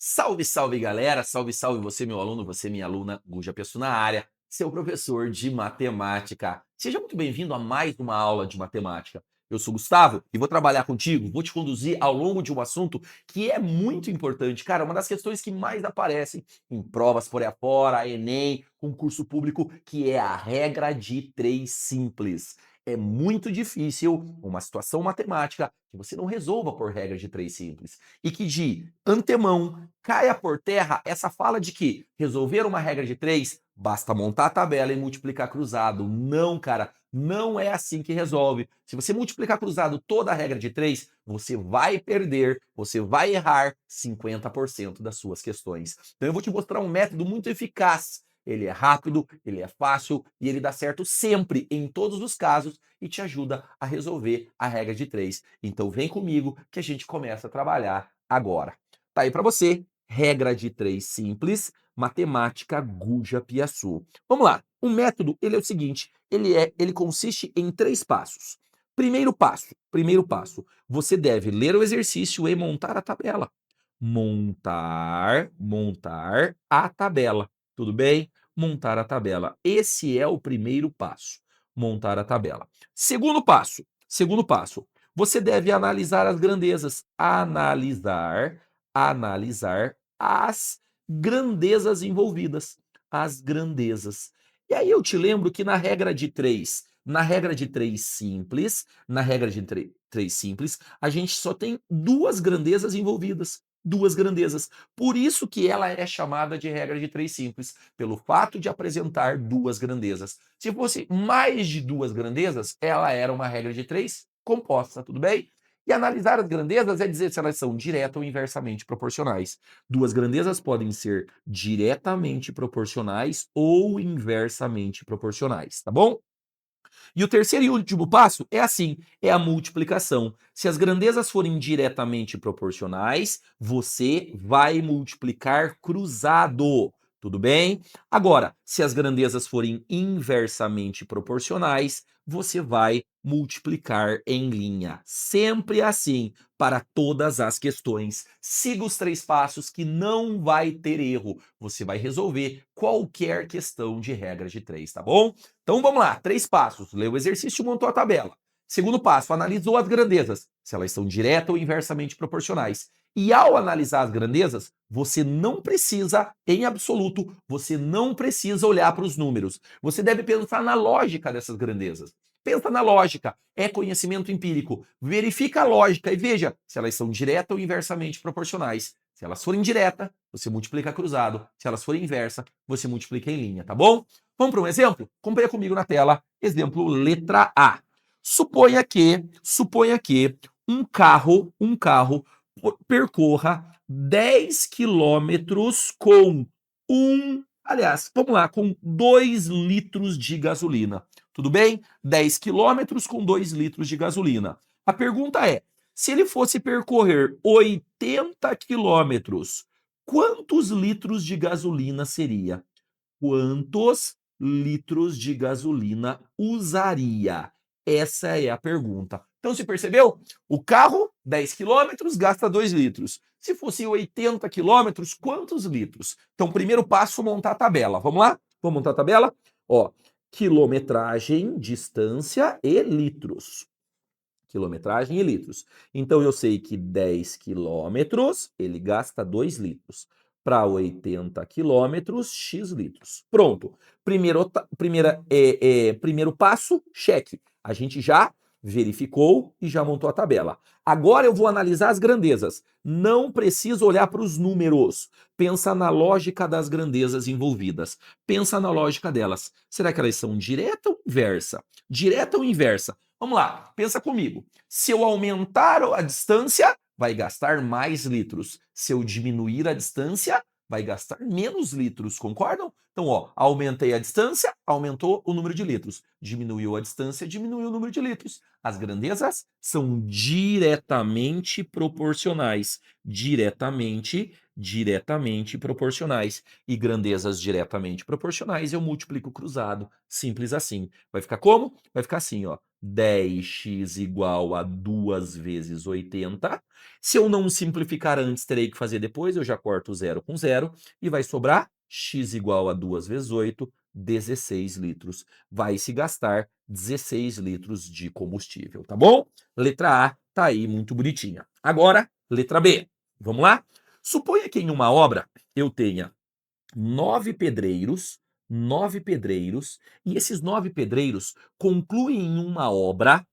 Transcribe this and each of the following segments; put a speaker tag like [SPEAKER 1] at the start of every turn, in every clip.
[SPEAKER 1] Salve, salve galera, salve, salve você meu aluno, você minha aluna, Guja Pessoa na área, seu professor de matemática. Seja muito bem-vindo a mais uma aula de matemática. Eu sou Gustavo e vou trabalhar contigo, vou te conduzir ao longo de um assunto que é muito importante. Cara, uma das questões que mais aparecem em provas por aí afora, Enem, concurso público, que é a regra de 3 simples. É muito difícil uma situação matemática que você não resolva por regra de 3 simples e que de antemão caia por terra essa fala de que resolver uma regra de 3 basta montar a tabela e multiplicar cruzado. Não, cara, não é assim que resolve. Se você multiplicar cruzado toda a regra de 3, você vai perder, você vai errar 50% das suas questões. Então eu vou te mostrar um método muito eficaz. Ele é rápido, ele é fácil e ele dá certo sempre, em todos os casos, e te ajuda a resolver a regra de 3. Então vem comigo que a gente começa a trabalhar agora. Tá aí para você, regra de 3 simples, matemática Guja Piaçu. Vamos lá. O método, ele é o seguinte, ele consiste em 3 passos. Primeiro passo, você deve ler o exercício e montar a tabela. Montar a tabela. Tudo bem? Montar a tabela. Esse é o primeiro passo. Montar a tabela. Segundo passo, você deve analisar as grandezas. Analisar as grandezas envolvidas. As grandezas. E aí eu te lembro que na regra de 3, na regra de 3 simples, a gente só tem duas grandezas envolvidas. Duas grandezas. Por isso que ela é chamada de regra de 3 simples, pelo fato de apresentar duas grandezas. Se fosse mais de duas grandezas, ela era uma regra de 3 composta, tudo bem? E analisar as grandezas é dizer se elas são direta ou inversamente proporcionais. Duas grandezas podem ser diretamente proporcionais ou inversamente proporcionais, tá bom? E o terceiro e último passo é assim, é a multiplicação. Se as grandezas forem diretamente proporcionais, você vai multiplicar cruzado. Tudo bem? Agora, se as grandezas forem inversamente proporcionais, você vai multiplicar em linha. Sempre assim, para todas as questões. Siga os 3 passos que não vai ter erro. Você vai resolver qualquer questão de regra de 3, tá bom? Então vamos lá, 3 passos. Leu o exercício e montou a tabela. Segundo passo, analisou as grandezas, se elas são direta ou inversamente proporcionais. E ao analisar as grandezas, você não precisa, em absoluto, você não precisa olhar para os números. Você deve pensar na lógica dessas grandezas. Pensa na lógica, é conhecimento empírico. Verifica a lógica e veja se elas são direta ou inversamente proporcionais. Se elas forem direta, você multiplica cruzado. Se elas forem inversa, você multiplica em linha, tá bom? Vamos para um exemplo? Acompanha comigo na tela. Exemplo letra A. Suponha que um carro percorra 10 quilômetros vamos lá, com 2 litros de gasolina. Tudo bem? 10 quilômetros com 2 litros de gasolina. A pergunta é, se ele fosse percorrer 80 quilômetros, quantos litros de gasolina seria? Quantos litros de gasolina usaria? Essa é a pergunta. Então, se percebeu? O carro, 10 quilômetros, gasta 2 litros. Se fosse 80 quilômetros, quantos litros? Então, primeiro passo, montar a tabela. Vamos lá? Vamos montar a tabela? Ó, quilometragem, distância e litros. Quilometragem e litros. Então, eu sei que 10 quilômetros, ele gasta 2 litros. Para 80 quilômetros, X litros. Pronto. Primeiro passo, cheque. A gente já verificou e já montou a tabela. Agora eu vou analisar as grandezas. Não preciso olhar para os números. Pensa na lógica das grandezas envolvidas. Pensa na lógica delas. Será que elas são direta ou inversa? Direta ou inversa? Vamos lá, pensa comigo. Se eu aumentar a distância, vai gastar mais litros. Se eu diminuir a distância, vai gastar menos litros, concordam? Então, ó, aumentei a distância, aumentou o número de litros. Diminuiu a distância, diminuiu o número de litros. As grandezas são diretamente proporcionais. Diretamente proporcionais. E grandezas diretamente proporcionais eu multiplico cruzado. Simples assim. Vai ficar como? Vai ficar assim, ó. 10x igual a 2 vezes 80. Se eu não simplificar antes, terei que fazer depois. Eu já corto o zero com zero. E vai sobrar x igual a 2 vezes 8, 16 litros. Vai se gastar 16 litros de combustível, tá bom? Letra A tá aí muito bonitinha. Agora, letra B. Vamos lá? Suponha que em uma obra eu tenha 9 pedreiros, e esses 9 pedreiros concluem uma obra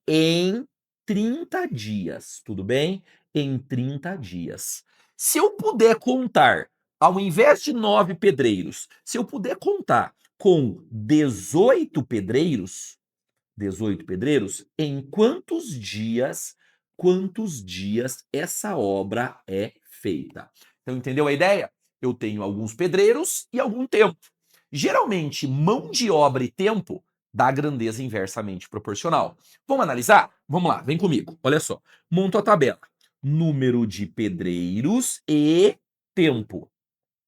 [SPEAKER 1] em 30 dias, tudo bem? Em 30 dias. Se eu puder contar, ao invés de 9 pedreiros, se eu puder contar com 18 pedreiros, em quantos dias essa obra é feita? Então, entendeu a ideia? Eu tenho alguns pedreiros e algum tempo. Geralmente, mão de obra e tempo dá grandeza inversamente proporcional. Vamos analisar? Vamos lá, vem comigo. Olha só. Monto a tabela. Número de pedreiros e tempo.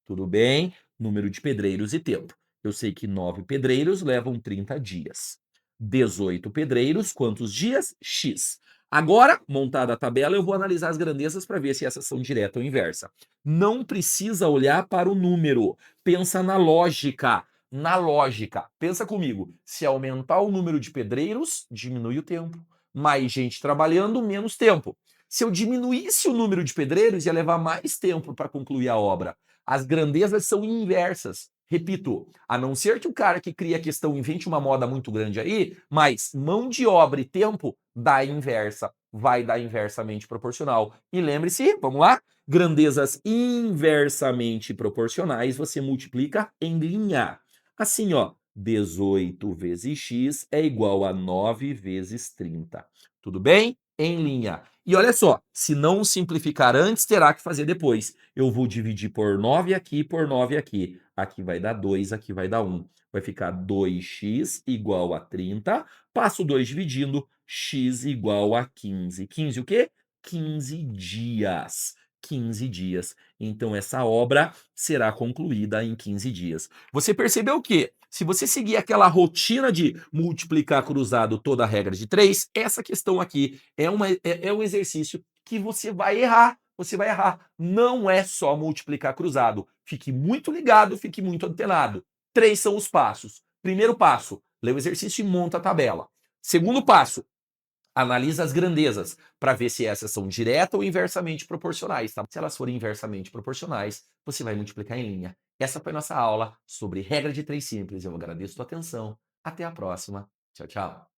[SPEAKER 1] Tudo bem? Número de pedreiros e tempo. Eu sei que 9 pedreiros levam 30 dias. 18 pedreiros, quantos dias? X. Agora, montada a tabela, eu vou analisar as grandezas para ver se essas são direta ou inversa. Não precisa olhar para o número. Pensa na lógica. Na lógica. Pensa comigo. Se aumentar o número de pedreiros, diminui o tempo. Mais gente trabalhando, menos tempo. Se eu diminuísse o número de pedreiros, ia levar mais tempo para concluir a obra. As grandezas são inversas. Repito, a não ser que o cara que cria a questão invente uma moda muito grande aí, mas mão de obra e tempo dá inversa, vai dar inversamente proporcional. E lembre-se, vamos lá, grandezas inversamente proporcionais você multiplica em linha. Assim, ó, 18 vezes x é igual a 9 vezes 30. Tudo bem? Em linha. E olha só, se não simplificar antes, terá que fazer depois. Eu vou dividir por 9 aqui, por 9 aqui. Aqui vai dar 2, aqui vai dar 1. Vai ficar 2x igual a 30. Passo 2 dividindo, x igual a 15. 15 o quê? 15 dias. 15 dias. Então, essa obra será concluída em 15 dias. Você percebeu que, se você seguir aquela rotina de multiplicar cruzado toda a regra de 3, essa questão aqui é um exercício que você vai errar. Você vai errar. Não é só multiplicar cruzado. Fique muito ligado, fique muito antenado. 3 são os passos. Primeiro passo, lê o exercício e monta a tabela. Segundo passo, analisa as grandezas para ver se essas são direta ou inversamente proporcionais, tá? Se elas forem inversamente proporcionais, você vai multiplicar em linha. Essa foi a nossa aula sobre regra de 3 simples. Eu agradeço a tua atenção. Até a próxima. Tchau, tchau.